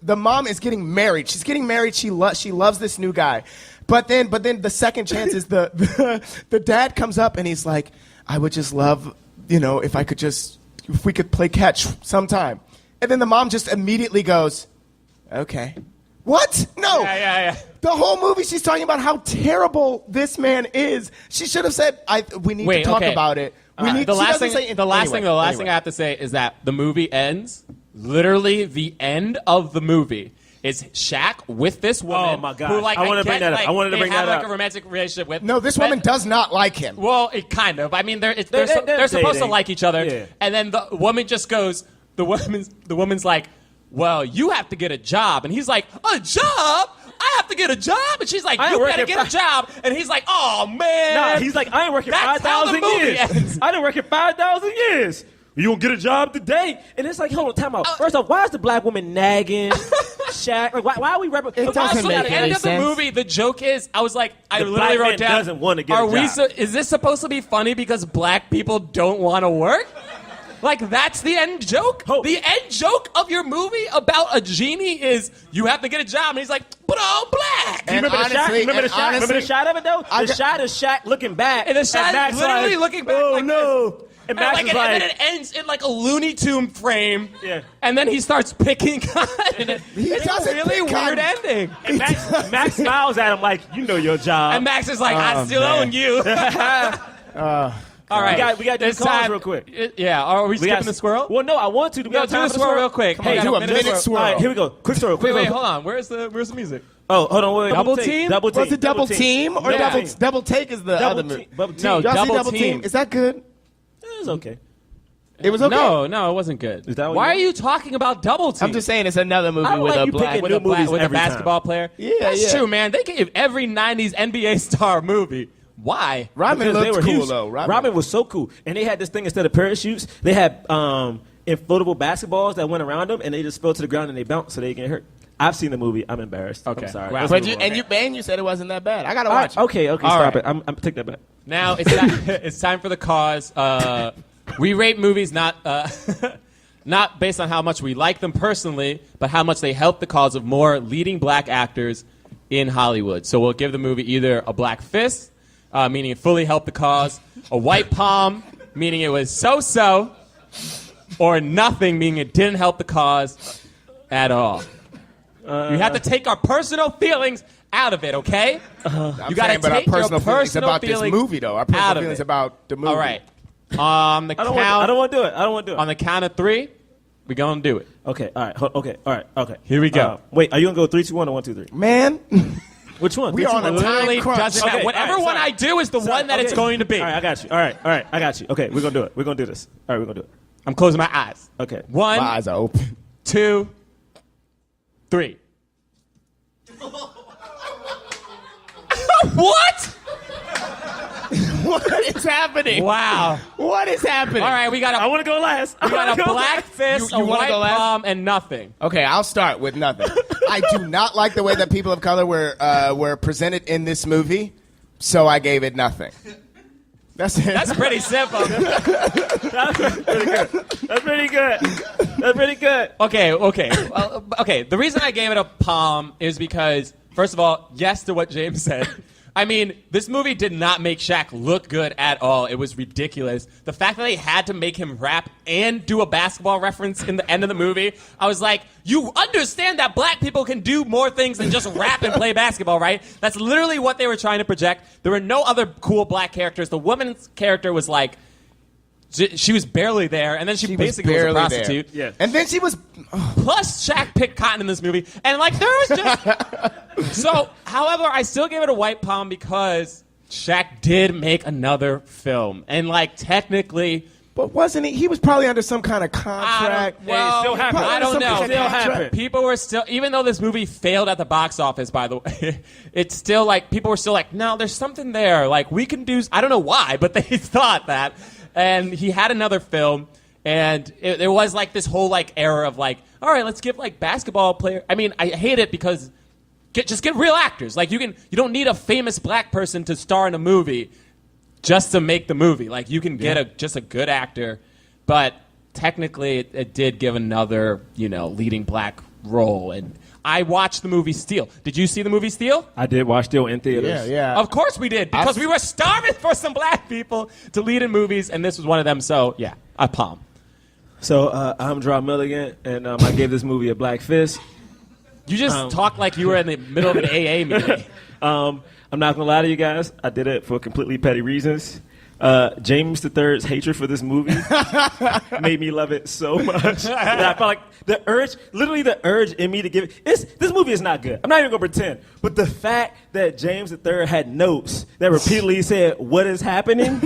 the mom is getting married. She's getting married. She loves this new guy, but then the second chance is the dad comes up and he's like, I would just love, if we could play catch sometime, and then the mom just immediately goes, okay. What? No. Yeah. The whole movie, she's talking about how terrible this man is. She should have said, we need to talk about it. The last thing I have to say is that the movie ends, literally the end of the movie is Shaq with this woman. Oh, my God. Who, like, I wanted to bring that up. I wanted to bring that They have up. like a romantic relationship with. No, this woman does not like him. Well, it kind of. I mean, they're They're supposed to dating. like each other. Yeah. And then the woman just goes, the woman's like, well, you have to get a job. And he's like, a job? I have to get a job? And she's like, you better get a job. And he's like, oh, man. Nah, he's like, I ain't working That's how the 5,000 movie years. ends. I didn't work in 5,000 years. you gonna get a job today? And it's like, hold on, time out. First off, why is the black woman nagging Shaq? Like, why are we representing? It doesn't Also, make at the any end of the sense. movie, the joke is, I was like, I The literally black wrote man down, doesn't want to get a job. is this supposed to be funny because black people don't want to work? Like, that's the end joke? Hope. The end joke of your movie about a genie is you have to get a job, and he's like, but I'm black. And Remember the shot? honestly- Remember the and shot? Remember the honestly, shot of it though? I The got- shot is Shaq looking back, And the shot is Max literally like, looking back oh like no. this. And And, Max like, is and like, then it ends in like a Looney Tune frame. Yeah. And then he starts picking cotton. It's a doesn't really pick weird cotton. ending. and Max smiles at him like, you know your job. And Max is like, I still own you. All right. We got to do This the calls time- real quick. Yeah. Are we We skipping got- the squirrel? Well, no, I want to. Do we No, got do time the for swirl real quick. Come on, We got do a minute minute swirl. All right, here we go. Quick swirl. Quick Wait, swirl. hold on. Where's the music? Oh, hold on. Wait, Double team? Double team. Was it double team or Yeah. double take is the other movie? Double team. No, Y'all see double double team. team? Is that good? It was okay. It was okay. No, it wasn't good. Is that what Why you are you talking about double team? I'm just saying it's another movie I don't with like a you black. picking with new a black, movies with a every time. basketball player. Yeah, That's yeah. true, man. They gave every '90s NBA star movie. Why? Rodman Because they looked were cool huge. though. Rodman was so cool, and they had this thing instead of parachutes. They had inflatable basketballs that went around them, and they just fell to the ground and they bounced so they didn't get hurt. I've seen the movie. I'm embarrassed. Okay. I'm sorry. Wow. Let's But move you on. and you said it wasn't that bad. I gotta All watch. right, it. okay, All stop right. it. I'm take that back. Now it's time for the cause. We rate movies not not based on how much we like them personally, but how much they help the cause of more leading black actors in Hollywood. So we'll give the movie either a black fist, meaning it fully helped the cause, a white palm, meaning it was so-so, or nothing, meaning it didn't help the cause at all. You have to take our personal feelings out of it, okay? I'm You gotta saying, but our take your personal feelings personal about this feelings movie though. Our out personal of feelings it. about the movie. All right. On the I don't count, want to do it. I don't want to do it. on the count of three, we're gonna do it. Okay. All right. Okay. All right. Okay. Here we go. Wait. Are you gonna go 3, 2, 1 or 1, 2, 3? Man, Which one? We 3, 2, are on a 1? time Literally crunch. doesn't matter. Okay, Whatever all right, one sorry. I do is the one that it's Okay. going to be. All right. I got you. All right. I got you. Okay. We're gonna do it. We're gonna do this. All right. We're gonna do it. I'm closing my eyes. Okay. One, my eyes are open. 2, 3. What? What is happening? Wow. What is happening? All right, we got I a want to go last. we got a black fist, You a wanna white go last? palm, and nothing. Okay, I'll start with nothing. I do not like the way that people of color were presented in this movie, so I gave it nothing. That's it. That's pretty simple. That's pretty good. That's pretty good. Okay. Okay. The reason I gave it a palm is because, first of all, yes to what James said. I mean, this movie did not make Shaq look good at all. It was ridiculous. The fact that they had to make him rap and do a basketball reference in the end of the movie, I was like, you understand that black people can do more things than just rap and play basketball, right? That's literally what they were trying to project. There were no other cool black characters. The woman's character was like, she was barely there, and then she basically was a barely prostitute. Yeah. And then she was. Plus, Shaq picked cotton in this movie, and like there was just so. However, I still gave it a white palm because Shaq did make another film, and like technically, But wasn't he? He was probably under some kind of contract. well, still happened. I don't know. Some kind of Still contract. happened. People were still, even though this movie failed at the box office, by the way, it's still like people were still like, no, there's something there. Like we can do. I don't know why, but they thought that. And he had another film, and there was like this whole like era of like, all right, let's give like basketball player. I mean, I hate it because just get real actors. Like you don't need a famous black person to star in a movie just to make the movie. Like you can get just a good actor, but technically it did give another leading black role. And I watched the movie Steel. Did you see the movie Steel? I did watch Steel in theaters. Yeah, yeah. Of course we did, because we were starving for some black people to lead in movies, and this was one of them. So, yeah, a palm. So I'm Jerah Milligan, and I gave this movie a black fist. You just talk like you were in the middle of an AA meeting. I'm not gonna lie to you guys. I did it for completely petty reasons. James III's hatred for this movie made me love it so much that I felt like the urge in me to give it. This movie is not good. I'm not even gonna pretend. But the fact that James III had notes that repeatedly said "What is happening"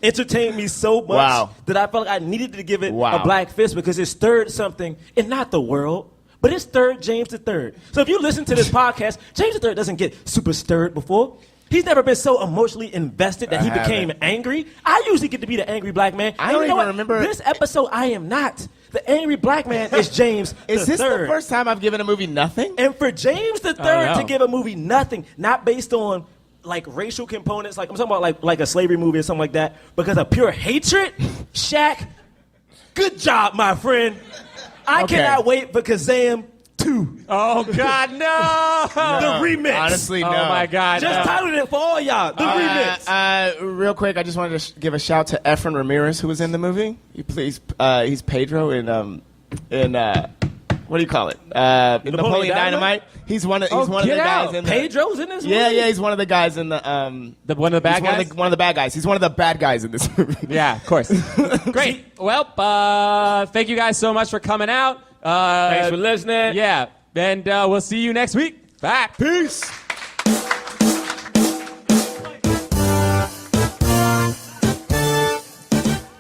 entertained me so much that I felt like I needed to give it a black fist because it stirred something, and not the world. But it stirred James III. So if you listen to this podcast, James III doesn't get super stirred before. He's never been so emotionally invested that he became angry. I usually get to be the angry black man. I don't you know even what? remember. This episode, I am not. The angry black man is James Is this III. the first time I've given a movie nothing? And for James the Third to give a movie nothing, not based on like racial components, like I'm talking about like a slavery movie or something like that, because of pure hatred, Shaq, good job, my friend. I cannot wait for Kazaam 2. Oh God, no! The remix. Honestly, no. Oh my God! Just no. titled it for all y'all. The remix. Real quick, I just wanted to give a shout to Efren Ramirez, who was in the movie. He's Pedro in what do you call it? Napoleon Dynamite. He's one of the guys in the Pedro's in this movie? Yeah, he's one of the guys in the one of the bad guys. One of the bad guys. He's one of the bad guys in this movie. Yeah, of course. Great. Well, thank you guys so much for coming out. Thanks for listening. Yeah, and we'll see you next week. Bye. Peace.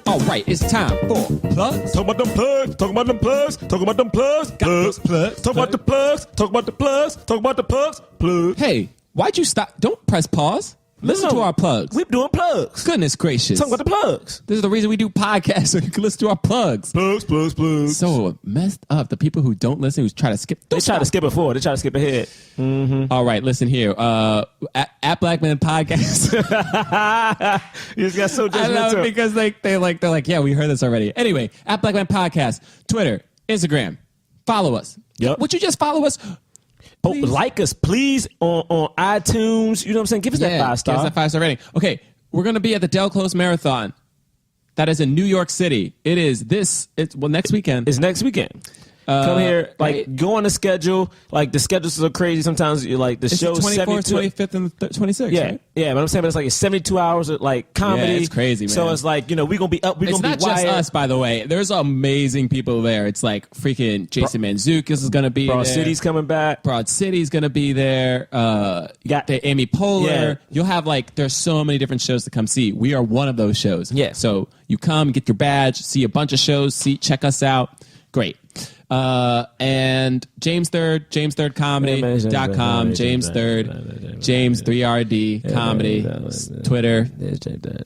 All right, it's time for plugs. Talk about them plugs. Talk about them plugs. Talk about them plugs. Plugs. Talk about the plugs. Talk about the plugs. Talk about the plugs. Plugs. Hey, why'd you stop? Don't press pause. Listen to our plugs. We're doing plugs. Goodness gracious. Talk about the plugs. This is the reason we do podcasts, so you can listen to our plugs. Plugs. So messed up. The people who don't listen, who try to skip. They try to skip it forward. They try to skip ahead. All right, listen here. At Black Man Podcast. You just got so I love judgmental. it because they're like, yeah, we heard this already. Anyway, at Black Man Podcast, Twitter, Instagram. Follow us. Yep. Would you just follow us? Please. Like us, please, on iTunes. You know what I'm saying? Give us that 5-star. Give us that 5-star rating. Okay, we're going to be at the Del Close Marathon. That is in New York City. It is next weekend. It's next weekend. Come here, right. go on the schedule. Like, the schedules are crazy. Sometimes you're like, the It's the show's 24th, 72. 25th, and 26th, Yeah, right? yeah, but I'm saying, but it's like it's 72 hours of like comedy. Yeah, it's crazy, man. So it's like, we're gonna be up. We're It's gonna not be just wired. us, by the way. There's amazing people there. It's like freaking Jason Mantzoukas is going to be Broad there. City's coming back. Broad City's going to be there. You got the Amy Poehler. Yeah. You'll have there's so many different shows to come see. We are one of those shows. Yeah. So you come, get your badge, see a bunch of shows, check us out. Great. And James Third, JamesThirdComedy.com, James Third, James 3RD Comedy, Twitter.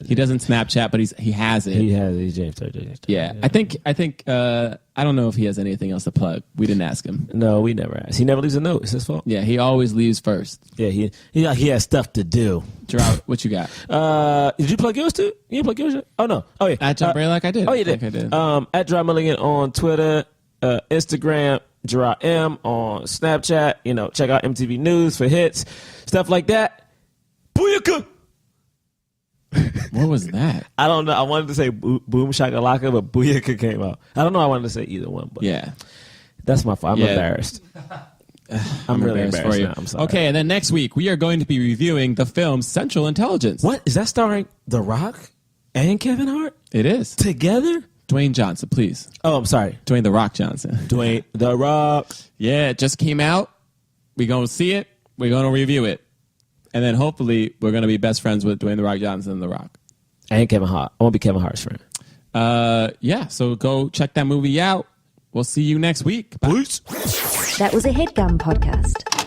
He doesn't Snapchat, but he has it. He's James Third. Yeah. I think I don't know if he has anything else to plug. We didn't ask him. No, we never asked. He never leaves a note. It's his fault. Yeah, he always leaves first. Yeah, he has stuff to do. Gerard, what you got? Did you plug yours too? You didn't plug yours? Oh no. Oh yeah. At John Braylock, I did. Oh, you did. I did. At Jerah Milligan on Twitter, Instagram, Jerah M on Snapchat. Check out MTV News for hits, stuff like that. Booyaka! What was that? I don't know. I wanted to say boom shakalaka, but Booyaka came out. I don't know. I wanted to say either one, but Yeah. that's my fault. I'm Yeah. embarrassed. I'm really embarrassed for you. now. I'm sorry. Okay, and then next week we are going to be reviewing the film Central Intelligence. What is that starring The Rock and Kevin Hart It is. together? Dwayne Johnson, please. Oh, I'm sorry. Dwayne The Rock Johnson. Dwayne The Rock. Yeah, it just came out. We're going to see it. We're going to review it. And then hopefully we're going to be best friends with Dwayne The Rock Johnson and The Rock. And Kevin Hart. I want to be Kevin Hart's friend. Yeah, so go check that movie out. We'll see you next week. Bye. Peace. That was a HeadGum podcast.